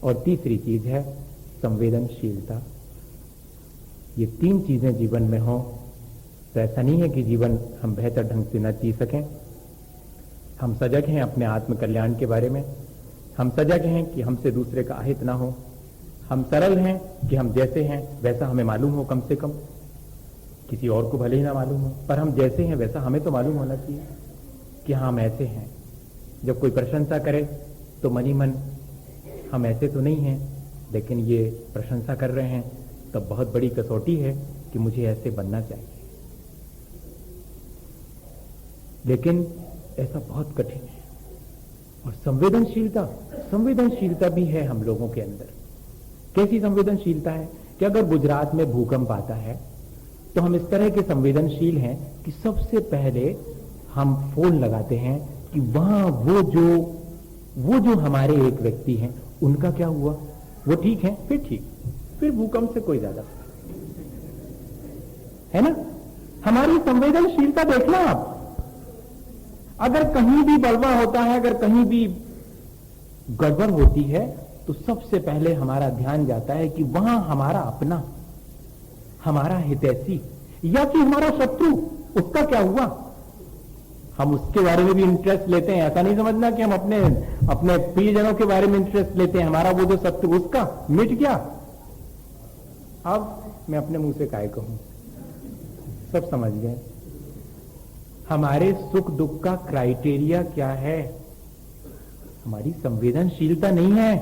और तीसरी चीज है संवेदनशीलता। ये तीन चीजें जीवन में हो तो ऐसा नहीं है कि जीवन हम बेहतर ढंग से न जी सकें। हम सजग हैं अपने आत्म कल्याण के बारे में, हम सजग हैं कि हमसे दूसरे का अहित ना हो, हम सरल हैं कि हम जैसे हैं वैसा हमें मालूम हो, कम से कम किसी और को भले ही ना मालूम हो, पर हम जैसे हैं वैसा हमें तो मालूम होना चाहिए कि हाँ हम ऐसे हैं। जब कोई प्रशंसा करे तो मन ही मन हम ऐसे तो नहीं हैं, लेकिन ये प्रशंसा कर रहे हैं तब बहुत बड़ी कसौटी है कि मुझे ऐसे बनना चाहिए। लेकिन ऐसा बहुत कठिन है। और संवेदनशीलता भी है हम लोगों के अंदर। कैसी संवेदनशीलता है कि अगर गुजरात में भूकंप आता है तो हम इस तरह के संवेदनशील हैं कि सबसे पहले हम फोन लगाते हैं कि वहां वो जो हमारे एक व्यक्ति हैं उनका क्या हुआ, वो ठीक है, फिर ठीक, फिर भूकंप से कोई ज्यादा है ना। हमारी संवेदनशीलता देखना आप, अगर कहीं भी बलवा होता है, अगर कहीं भी गड़बड़ होती है तो सबसे पहले हमारा ध्यान जाता है कि वहां हमारा अपना, हमारा हितैषी या कि हमारा शत्रु, उसका क्या हुआ। हम उसके बारे में भी इंटरेस्ट लेते हैं। ऐसा नहीं समझना कि हम अपने प्रियजनों के बारे में इंटरेस्ट लेते हैं। हमारा वो जो शत्रु उसका मिट गया। अब मैं अपने मुंह से काय कहूं, सब समझ गए। हमारे सुख दुख का क्राइटेरिया क्या है? हमारी संवेदनशीलता नहीं है,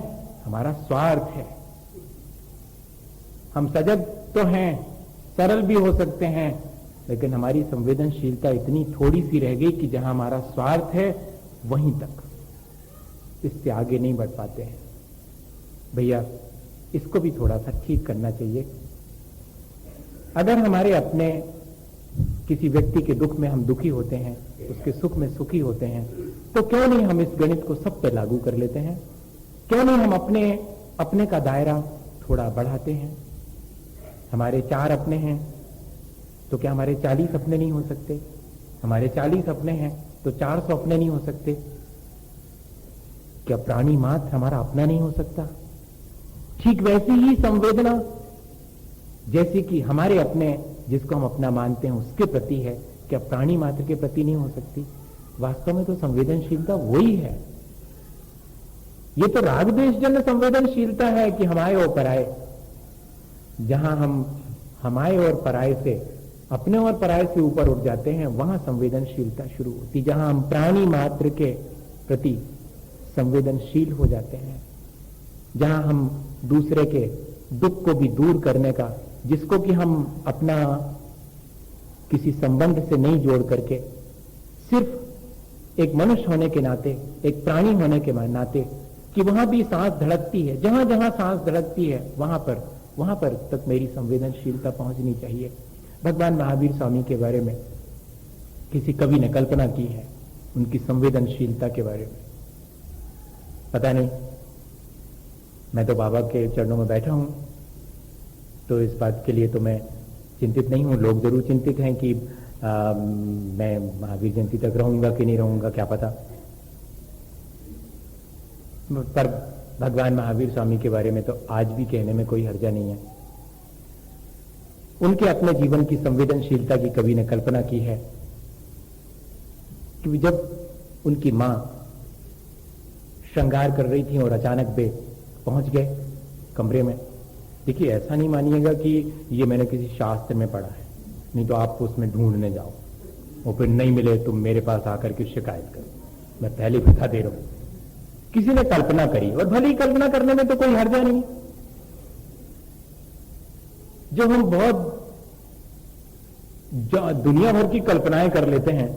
हमारा स्वार्थ है। हम सजग तो हैं, सरल भी हो सकते हैं, लेकिन हमारी संवेदनशीलता इतनी थोड़ी सी रह गई कि जहां हमारा स्वार्थ है वहीं तक, इससे आगे नहीं बढ़ पाते हैं। भैया इसको भी थोड़ा सा ठीक करना चाहिए। अगर हमारे अपने किसी व्यक्ति के दुख में हम दुखी होते हैं, उसके सुख में सुखी होते हैं, तो क्यों नहीं हम इस गणित को सब पे लागू कर लेते हैं? क्यों नहीं हम अपने का दायरा थोड़ा बढ़ाते हैं? हमारे 4 अपने हैं तो क्या हमारे 40 अपने नहीं हो सकते? हमारे 40 अपने हैं तो 400 अपने नहीं हो सकते? क्या प्राणी मात्र हमारा अपना नहीं हो सकता? ठीक वैसी ही संवेदना जैसे कि हमारे अपने जिसको हम अपना मानते हैं उसके प्रति है, क्या प्राणी मात्र के प्रति नहीं हो सकती? वास्तव में तो संवेदनशीलता वही है। ये तो राग द्वेष जन्य संवेदनशीलता है कि हमारे और पराये, जहां हम हमारे और पराये से, अपने और पराये से ऊपर उठ जाते हैं, वहां संवेदनशीलता शुरू होती। जहां हम प्राणी मात्र के प्रति संवेदनशील हो जाते हैं, जहां हम दूसरे के दुख को भी दूर करने का, जिसको कि हम अपना किसी संबंध से नहीं जोड़ करके सिर्फ एक मनुष्य होने के नाते, एक प्राणी होने के नाते, कि वहां भी सांस धड़कती है, जहां जहां सांस धड़कती है वहां पर तक मेरी संवेदनशीलता पहुंचनी चाहिए। भगवान महावीर स्वामी के बारे में किसी कवि ने कल्पना की है, उनकी संवेदनशीलता के बारे में। पता नहीं, मैं तो बाबा के चरणों में बैठा हूं तो इस बात के लिए तो मैं चिंतित नहीं हूं। लोग जरूर चिंतित हैं कि मैं महावीर जयंती तक रहूंगा कि नहीं रहूंगा, क्या पता। पर भगवान महावीर स्वामी के बारे में तो आज भी कहने में कोई हर्जा नहीं है। उनके अपने जीवन की संवेदनशीलता की कवि ने कल्पना की है कि जब उनकी मां श्रृंगार कर रही थी और अचानक वे पहुंच गए कमरे में। देखिए, ऐसा नहीं मानिएगा कि ये मैंने किसी शास्त्र में पढ़ा है, नहीं तो आप उसमें ढूंढने जाओ और फिर नहीं मिले तो मेरे पास आकर के शिकायत करो। मैं पहले बता दे रहा हूं, किसी ने कल्पना करी, और भले ही कल्पना करने में तो कोई हर्जा नहीं। जो हम बहुत दुनिया भर की कल्पनाएं कर लेते हैं,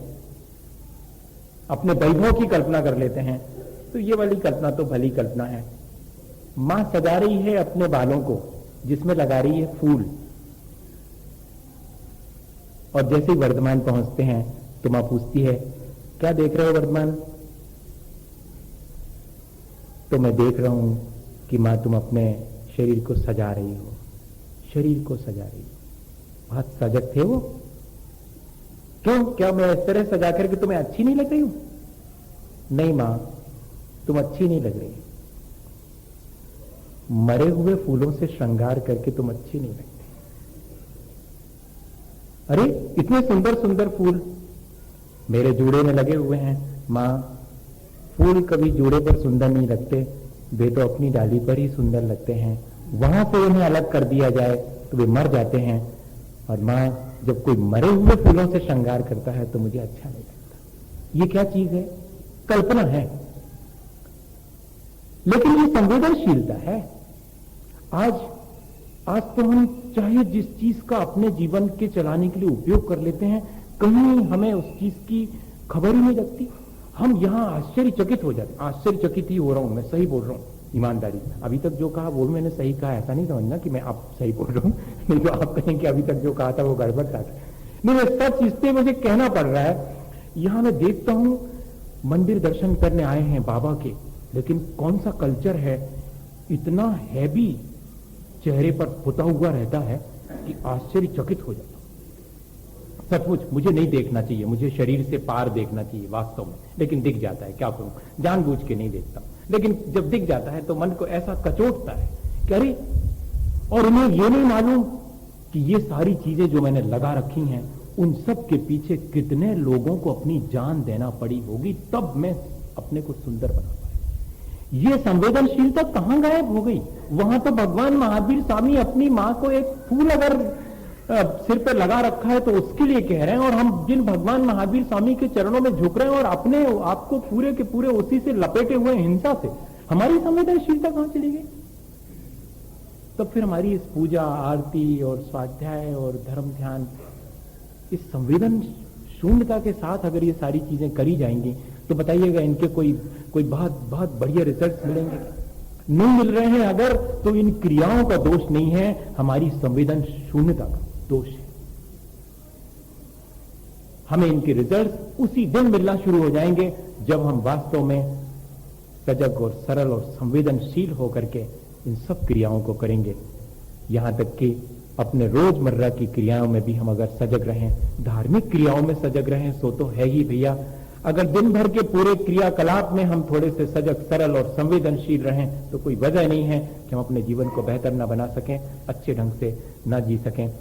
अपने वैभव की कल्पना कर लेते हैं, तो ये वाली कल्पना तो भली कल्पना है। मां सजा रही है अपने बालों को, जिसमें लगा रही है फूल, और जैसे ही वर्धमान पहुंचते हैं तो मां पूछती है, क्या देख रहे हो वर्धमान? तो मैं देख रहा हूं कि मां तुम अपने शरीर को सजा रही हो, शरीर को सजा रही हो। बहुत सजग थे वो। क्यों? क्या मैं इस तरह सजा करके तुम्हें अच्छी नहीं लग रही हूं? नहीं मां, तुम अच्छी नहीं लग रही। मरे हुए फूलों से श्रृंगार करके तुम अच्छे नहीं लगते। अरे इतने सुंदर सुंदर फूल मेरे जूड़े में लगे हुए हैं। मां, फूल कभी जूड़े पर सुंदर नहीं लगते, वे तो अपनी डाली पर ही सुंदर लगते हैं। वहां से उन्हें अलग कर दिया जाए तो वे मर जाते हैं। और मां, जब कोई मरे हुए फूलों से श्रृंगार करता है तो मुझे अच्छा नहीं लगता। ये क्या चीज है? कल्पना है, लेकिन ये संवेदनशीलता है। आज तो हम चाहे जिस चीज का अपने जीवन के चलाने के लिए उपयोग कर लेते हैं, कहीं हमें उस चीज की खबर ही नहीं लगती। हम यहां आश्चर्यचकित हो जाते। आश्चर्यचकित ही हो रहा हूं, मैं सही बोल रहा हूं, ईमानदारी। अभी तक जो कहा वो मैंने सही कहा, ऐसा नहीं समझना कि मैं आप सही बोल रहा हूं, नहीं तो आप कहें कि अभी तक जो कहा था वो गड़बड़ था। नहीं, मैं सच इससे मुझे कहना पड़ रहा है। यहां मैं देखता हूं मंदिर दर्शन करने आए हैं बाबा के, लेकिन कौन सा कल्चर है, इतना हैवी चेहरे पर पुता हुआ रहता है कि आश्चर्यचकित हो जाता। सचमुच मुझे नहीं देखना चाहिए, मुझे शरीर से पार देखना चाहिए वास्तव में, लेकिन दिख जाता है। क्या करूं, जानबूझ के नहीं देखता, लेकिन जब दिख जाता है तो मन को ऐसा कचोटता है कि अरे, और उन्हें ये नहीं मालूम कि ये सारी चीजें जो मैंने लगा रखी हैं, उन सब के पीछे कितने लोगों को अपनी जान देना पड़ी होगी, तब मैं अपने को सुंदर बना पाया। ये संवेदनशीलता कहां गायब हो गई? वहां तो भगवान महावीर स्वामी अपनी मां को एक फूल अगर सिर पर लगा रखा है तो उसके लिए कह रहे हैं, और हम जिन भगवान महावीर स्वामी के चरणों में झुक रहे हैं और अपने आपको पूरे के पूरे उसी से लपेटे हुए हिंसा से, हमारी संवेदनशीलता कहां चली गई? तो फिर हमारी इस पूजा आरती और स्वाध्याय और धर्म ध्यान, इस संवेदन शून्यता के साथ अगर ये सारी चीजें करी जाएंगी तो बताइएगा इनके कोई बहुत बहुत बढ़िया रिजल्ट मिलेंगे? नहीं मिल रहे हैं अगर, तो इन क्रियाओं का दोष नहीं है, हमारी संवेदन शून्यता का दोष है। हमें इनके रिजल्ट उसी दिन मिलना शुरू हो जाएंगे जब हम वास्तव में सजग और सरल और संवेदनशील होकर के इन सब क्रियाओं को करेंगे। यहां तक कि अपने रोजमर्रा की क्रियाओं में भी हम अगर सजग रहें, धार्मिक क्रियाओं में सजग रहें, सो तो है ही भैया। अगर दिन भर के पूरे क्रियाकलाप में हम थोड़े से सजग, सरल और संवेदनशील रहें तो कोई वजह नहीं है कि हम अपने जीवन को बेहतर न बना सकें, अच्छे ढंग से न जी सकें।